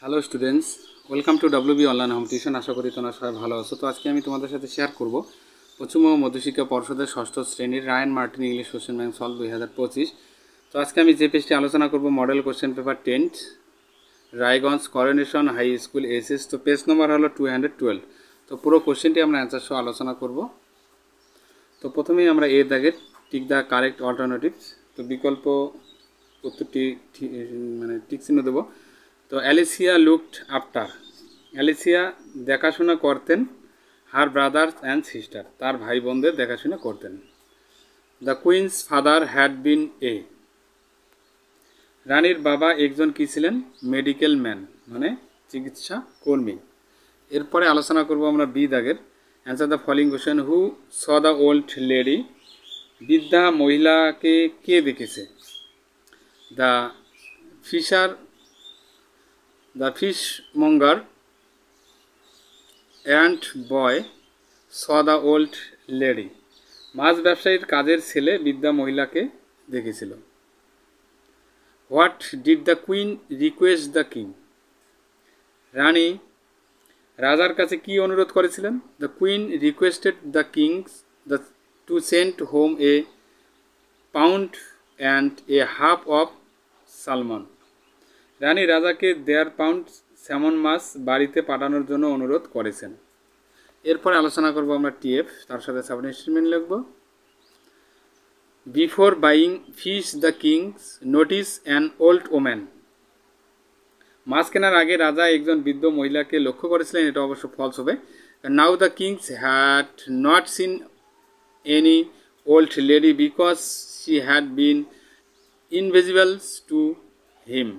Hello students, welcome to WB online home tuition. আশা করি তোমরা সবাই ভালো আছো। তো আজকে আমি তোমাদের সাথে শেয়ার করব পশ্চিমবঙ্গ মধ্যশিক্ষা পর্ষদের ষষ্ঠ শ্রেণীর Ray and Martin English question bank solve 2025। তো আজকে আমি যে পেজটি আলোচনা করব model question paper 10 Raiganj Coronation High School SS. তো পেজ নম্বর হলো 212। তো পুরো কোশ্চেনটি আমরা অ্যান্সার সহ আলোচনা করব। তো প্রথমেই আমরা এর দাগের টিক দ্য কারেক্ট অল্টারনেটিভস। তো বিকল্প উত্তরটি টিক চিহ্ন দেবো। তো অ্যালিসিয়া লুকড আফটার, অ্যালিসিয়া দেখাশোনা করতেন হার ব্রাদার্স অ্যান্ড সিস্টার, তার ভাই বোনদের দেখাশোনা করতেন। The queen's father had been a, রানীর বাবা একজন কী ছিলেন? মেডিকেল ম্যান, মানে চিকিৎসা কর্মী। এরপরে আলোচনা করব আমরা বি দাগের। Answer the following question. Who saw the old lady, বৃদ্ধা মহিলাকে কে দেখেছে? The fisher, the fishmonger and boy saw the old lady, মাছ ব্যবসায়ীর কাজের ছেলে বৃদ্ধা মহিলাকে দেখেছিল। What did the queen request the king, রানী রাজার কাছে কি অনুরোধ করেছিলেন? The queen requested the kings to send home a pound and a half of salmon, রানী রাজাকে 1.5 পাউন্ড স্যামন মাছ বাড়িতে পাঠানোর জন্য অনুরোধ করেছেন। এরপরে আলোচনা করব আমরা টিএফ, তার সাথে সাবমিট স্টেটমেন্ট লিখব। Before buying fish the kings notice an old woman, মাছ কেনার আগে রাজা একজন বৃদ্ধ মহিলাকে লক্ষ্য করেছিলেন, এটা অবশ্য ফলস হবে। Now the kings had not seen any old lady because she had been invisible to him,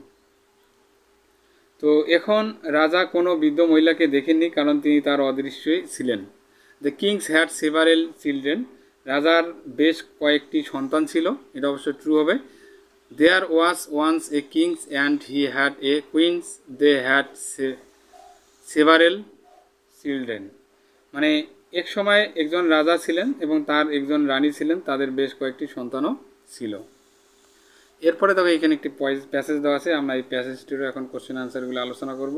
তো এখন রাজা কোনো বৃদ্ধ মহিলাকে দেখেননি কারণ তিনি তার অদৃশ্যই ছিলেন। The kings had several children, রাজার বেশ কয়েকটি সন্তান ছিল, এটা অবশ্য ট্রু হবে। There was once a kings and he had a queens, they had several children, মানে এক সময় একজন রাজা ছিলেন এবং তার একজন রানী ছিলেন, তাদের বেশ কয়েকটি সন্তানও ছিল। এরপরে তবে এখানে একটি প্যাসেজ দেওয়া আছে, আমরা এই প্যাসেজটিরও এখন কোশ্চেন আনসারগুলো আলোচনা করব।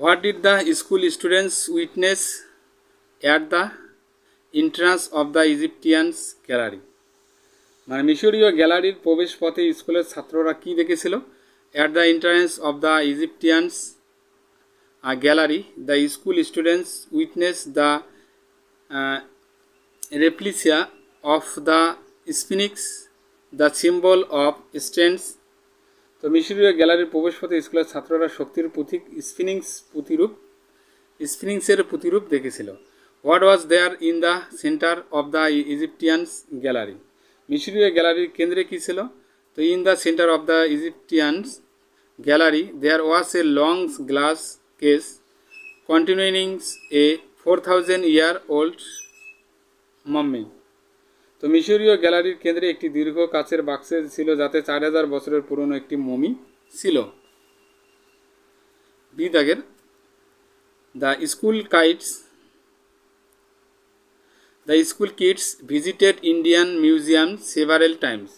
What did the school students witness at the entrance of the Egyptians gallery, মানে মিশরীয় গ্যালারির প্রবেশ পথে স্কুলের ছাত্ররা কি দেখেছিল? At the entrance of the Egyptians gallery the school students witness the replica of the sphinx, the symbol of strength, তো মিশরীয় গ্যালারির প্রবেশপথে স্কুলের ছাত্ররা শক্তির প্রতীক স্ফিনিক্সের প্রতিরূপ দেখেছিল। What was there in the centre of the Egyptians gallery, মিশরীয় গ্যালারির কেন্দ্রে কী ছিল? তো in the centre of the Egyptians gallery there was a long glass case containing a 4000 year old mummy, তো মিশরীয় গ্যালারির কেন্দ্রে একটি দীর্ঘ কাচের বাক্স ছিল যাতে 4000 বছরের পুরনো একটি মমি ছিল। বি দাগের the school kids visited Indian Museum several times,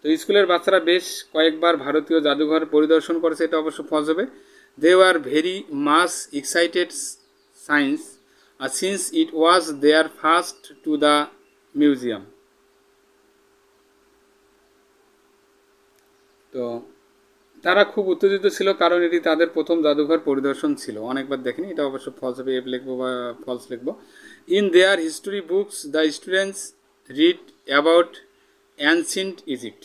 তো স্কুলের বাচ্চারা বেশ কয়েকবার ভারতীয় জাদুঘর পরিদর্শন করেছে, এটা অবশ্য ফলস হবে। They were very much excited science since it was their first to the museum, তো তারা খুব উত্তেজিত ছিল কারণ এটি তাদের প্রথম জাদুঘর পরিদর্শন ছিল, অনেকবার দেখেনি, এটা অবশ্য ফলস হবে, এফ লিখবো বা ফলস লিখবো। In their history books the students read about ancient Egypt,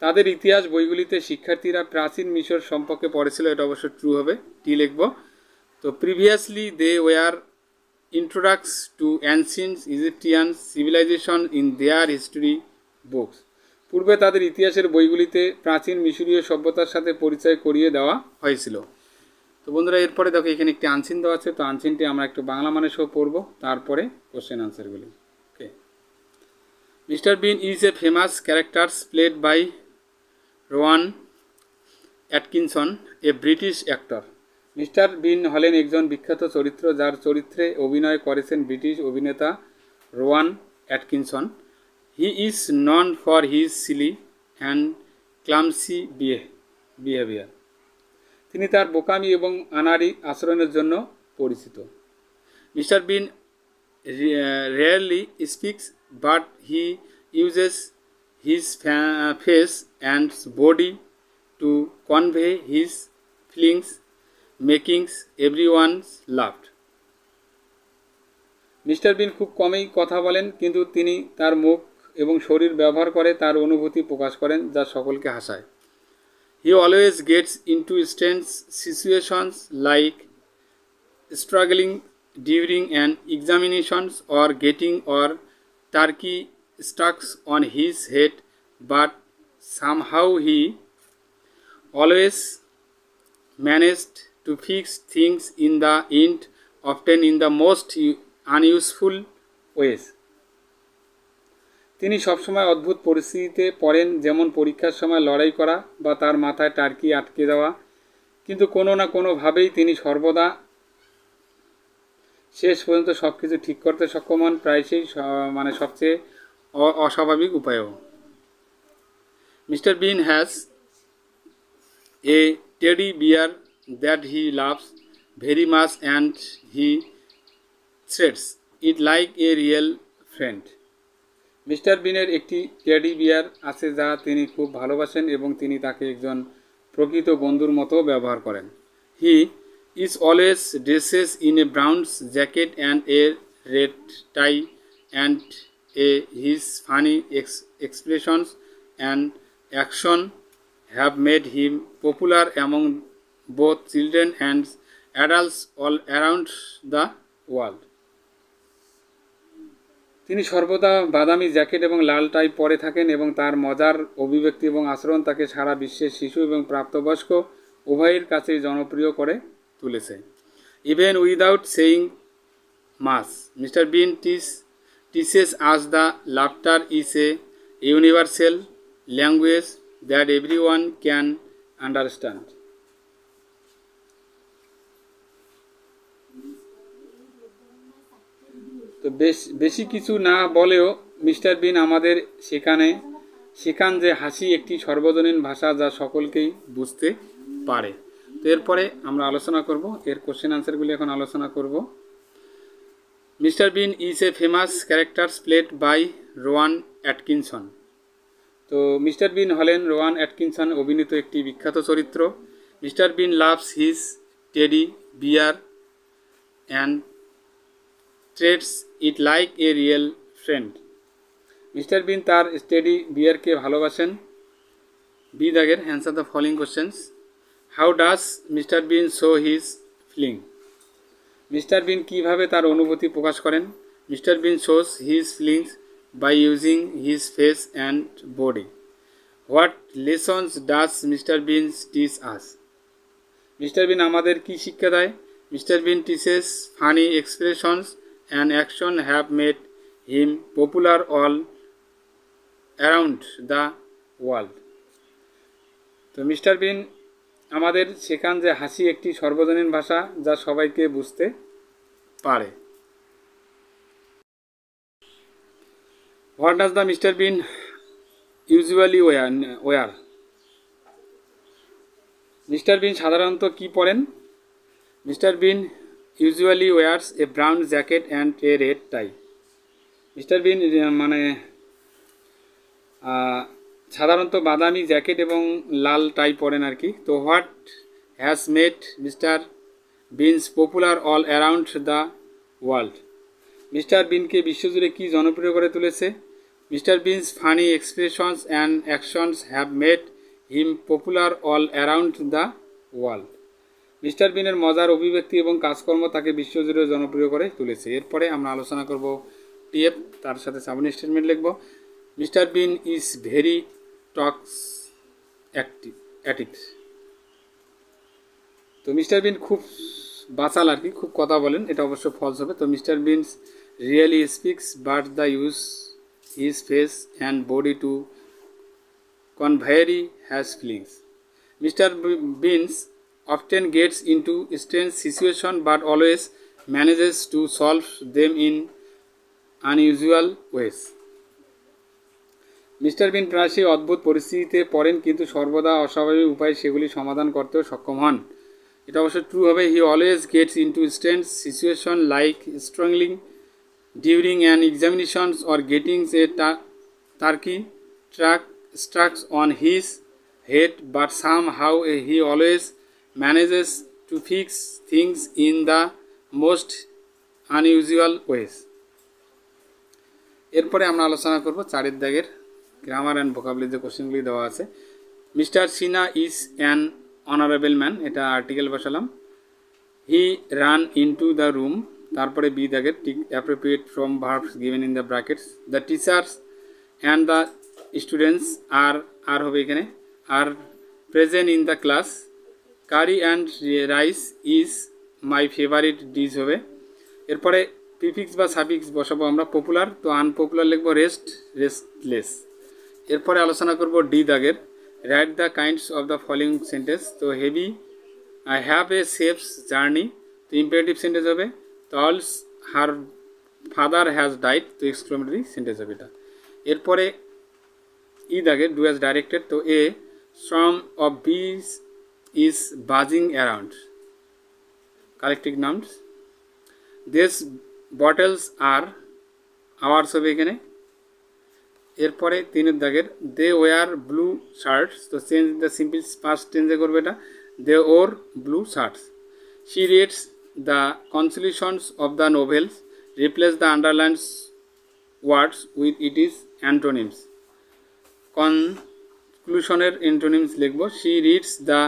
তাদের ইতিহাস বইগুলিতে শিক্ষার্থীরা প্রাচীন মিশর সম্পর্কে পড়েছিল, এটা অবশ্য ট্রু হবে, টি লিখব। তো previously they were introducts to ancient Egyptian civilisation in their history books, পূর্বে তাদের ইতিহাসের বইগুলিতে প্রাচীন মিশরীয় সভ্যতার সাথে পরিচয় করিয়ে দেওয়া হয়েছিল। তো বন্ধুরা এরপরে দেখো এখানে একটি আনসিন দেওয়া আছে, তো আনসিনটি আমরা একটু বাংলা মানে সহ পড়ব, তারপরে কোশ্চেন আনসারগুলি। Okay, Mr Bean is a famous characters played by Rowan Atkinson, a British actor, Mr Bean হলেন একজন বিখ্যাত চরিত্র যার চরিত্রে অভিনয় করেছেন ব্রিটিশ অভিনেতা Rowan Atkinson. He is known for his silly and clumsy behaviour. তিনি তার বোকামি এবং আনাড়ি আচরণের জন্য পরিচিত। Mr Bean rarely speaks, but he uses his face and body to convey his feelings, making everyone laugh. Mr Bean খুব কমই কথা বলেন, কিন্তু তিনি তার মুখ এবং শরীর ব্যবহার করে তার অনুভূতি প্রকাশ করেন, যা সকলকে হাসায়। He always gets into tense situations like struggling during an examination or getting or turkey stuck on his head, but somehow he always managed to fix things in the end, often in the most unuseful ways. তিনি সবসময় অদ্ভুত পরিস্থিতিতে পড়েন, যেমন পরীক্ষার সময় লড়াই করা বা তার মাথায় টার্কি আটকে যাওয়া, কিন্তু কোনো না কোনোভাবেই তিনি সর্বদা শেষ পর্যন্ত সব কিছু ঠিক করতে সক্ষম হন, প্রায়শই সবচেয়ে অস্বাভাবিক উপায়েও। Mr Bean has a teddy bear that he loves very much and he threats it like a real friend. Mr বিনের একটি টেডি বিয়ার আছে যা তিনি খুব ভালোবাসেন এবং তিনি তাকে একজন প্রকৃত বন্ধুর মতো ব্যবহার করেন। হি is always dresses in a brown jacket and a red tie, and his funny expressions and action have made him popular among both children and adults all around the world. তিনি সর্বদা বাদামি জ্যাকেট এবং লাল টাই পরে থাকেন এবং তার মজার অভিব্যক্তি এবং আচরণ তাকে সারা বিশ্বের শিশু এবং প্রাপ্তবয়স্ক উভয়ের কাছেই জনপ্রিয় করে তুলেছে। Even without saying much, Mr. Bean teaches us that laughter is a universal language that everyone can understand. তো বেশি কিছু না বলেও মিস্টার বিন আমাদের শেখান যে হাসি একটি সর্বজনীন ভাষা যা সকলকেই বুঝতে পারে। তো এরপরে আমরা আলোচনা করব, এর কোশ্চেন আনসারগুলি এখন আলোচনা করব। Mr Bean is a famous characters played by Rowan Atkinson. তো মিস্টার বিন হলেন রোয়ান অ্যাটকিনসন অভিনীত একটি বিখ্যাত চরিত্র। Mr Bean loves his teddy bear and treats it like a real friend. Mr Bean তার টেডি বিয়ারকে ভালোবাসেন। বি দাগের answer the following questions. How does Mr Bean show his feeling? Mr Bean কীভাবে তার অনুভূতি প্রকাশ করেন? Mr Bean shows his feelings by using his face and body. What lessons does Mr Bean teach us? Mr Bean আমাদের কী শিক্ষা দেয়? Mr Bean teaches funny expressions and action have made him popular all around the world. তো Mr Bean আমাদের শেখান যে হাসি একটি সর্বজনীন ভাষা যা সবাইকে বুঝতে পারে। What does the Mr Bean usually wear? Mr Bean সাধারণত কি পরেন? Mr Bean usually wears a brown jacket and a red tie. Mr Bean সাধারণত বাদামি জ্যাকেট এবং লাল টাই পরেন আর কি। তো what has made Mr Beans popular all around the world? Mr বিনকে বিশ্বজুড়ে কী জনপ্রিয় করে তুলেছে? Mr Beans funny expressions and actions have made him popular all around the world. Mr বিনের মজার অভিব্যক্তি এবং কাজকর্ম তাকে বিশ্বজুড়ে জনপ্রিয় করে তুলেছে। এরপরে আমরা আলোচনা করব টিএফ, তার সাথে সাবমিট স্টেটমেন্ট লিখব। মিস্টার বিন ইজ ভেরি টক্স অ্যাটিভ। তো মিস্টার বিন খুব বাচাল আর কি, খুব কথা বলেন, এটা অবশ্য ফলস হবে। তো Mr Beans really speaks but the use his face and body to convey has feelings. Mr Beans often gets into strange situation but always manages to solve them in unusual ways. Mr Bean প্রায়শই অদ্ভুত পরিস্থিতিতে পড়েন কিন্তু সর্বদা অস্বাভাবিক উপায়ে সেগুলি সমাধান করতেও সক্ষম হন। এটা অবশ্য ট্রু হবে। He always gets into strange situation like struggling during an examinations or getting a turkey struck on his head, but somehow he always manages to fix things in the most unusual ways. এরপরে আমরা আলোচনা করব চারের দাগের grammar and vocabulary যে কোশ্চেনগুলি দেওয়া আছে। Mr Sinha is an honourable man, এটা আর্টিকেল বসালাম। He ran into the room, তারপরে বি দাগের tick appropriate from verbs given in the brackets. The teachers and the students are হবে এখানে are present in the class. Curry and rice is my favourite dish হবে। এরপরে prefix বা suffix বসাবো আমরা। Popular, তো আনপপুলার লিখব রেস্টলেস। এরপরে আলোচনা করব ডি দাগের write the kinds of the following sentence. তো have, I have a safes journey, তো ইম্পারেটিভ সেন্টেন্স হবে। Tolls her father has died, তো এক্সক্লেমেটরি সেন্টেন্স হবে এটা। এরপরে ই দাগে ডু অ্যাজ ডাইরেক্টেড, তো এ swarm of bees is buzzing around, collective nouns. These bottles are ours হবে এখানে। এরপরে তিনের দাগের দে ওয়ার ব্লু শার্টস, তো চেঞ্জ দ্য সিম্পল পাস্ট টেন্সে করবে এটা, they wore blue shirts. She reads the conclusions of the novels, replace the underlines words with it is antonyms. কনক্লুশনের অ্যান্টোনিমস লিখব, she reads the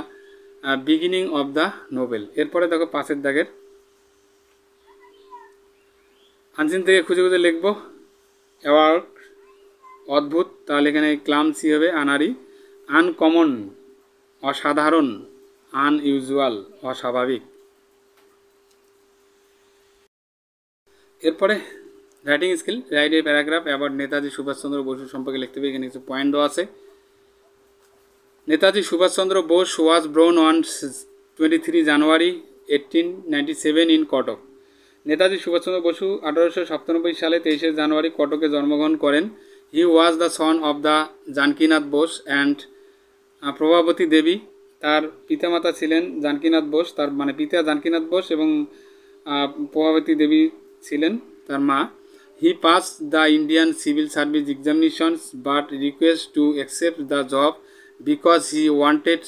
beginning of the novel. এরপরে দেখো পাশের দাগের unseen থেকে খুঁজে খুঁজে লিখব অ্যাওয়ার্ড অদ্ভুত, তাহলে এখানে ক্লামসি হবে আনারি। আনকমন অসাধারণ, আনইউজুয়াল অস্বাভাবিক। এরপরে writing skill, write a paragraph about Netaji Subhas Chandra Basu সম্পর্কে লিখতে হবে। এখানে কিছু পয়েন্ট দেওয়া আছে। Netaji Subhas Chandra Bose was born on 23 January 1897 in Cuttack. Netaji Subhas Chandra Basu 1897 সালে 23 জানুয়ারি কটকে জন্মগ্রহণ করেন। He was the son of the Janakinath Bose and Prabhavati Devi. তার পিতামাতা ছিলেন জানকীনাথ বোস, তার মানে পিতা জানকীনাথ বোস এবং প্রভাবতী দেবী ছিলেন তার মা। হি pass the Indian civil service examinations but request to accept the job because he wanted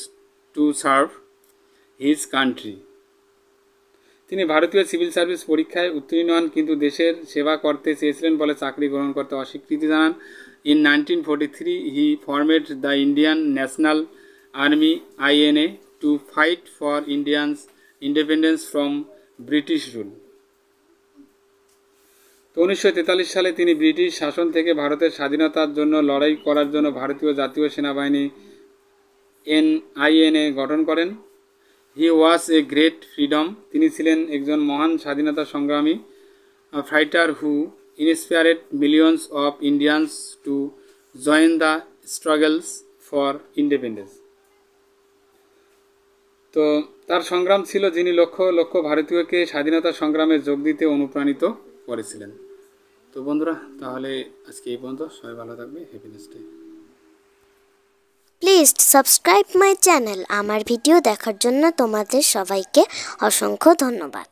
to serve his country. তিনি ভারতীয় সিভিল সার্ভিস পরীক্ষায় উত্তীর্ণ হন কিন্তু দেশের সেবা করতে চেয়েছিলেন বলে চাকরি গ্রহণ করতে অস্বীকৃতি জানান। In 1943 he formed the Indian national army INA to fight for Indians independence from British rule. তো 1943 সালে তিনি ব্রিটিশ শাসন থেকে ভারতের স্বাধীনতার জন্য লড়াই করার জন্য ভারতীয় জাতীয় সেনাবাহিনী INA গঠন করেন। He was a great freedom, তিনি ছিলেন একজন মহান স্বাধীনতা সংগ্রামী। Fighter who inspired millions of Indians to join the struggles for independence. তো তার সংগ্রাম ছিল যিনি লক্ষ লক্ষ ভারতীয়কে স্বাধীনতা সংগ্রামে যোগ দিতে অনুপ্রাণিত করেছিলেন। তো বন্ধুরা, তাহলে আজকে এই পর্যন্ত। সবাই ভালো থাকবে। Happiness day. Please subscribe my channel. আমার ভিডিও দেখার জন্য তোমাদের সবাইকে অসংখ্য ধন্যবাদ।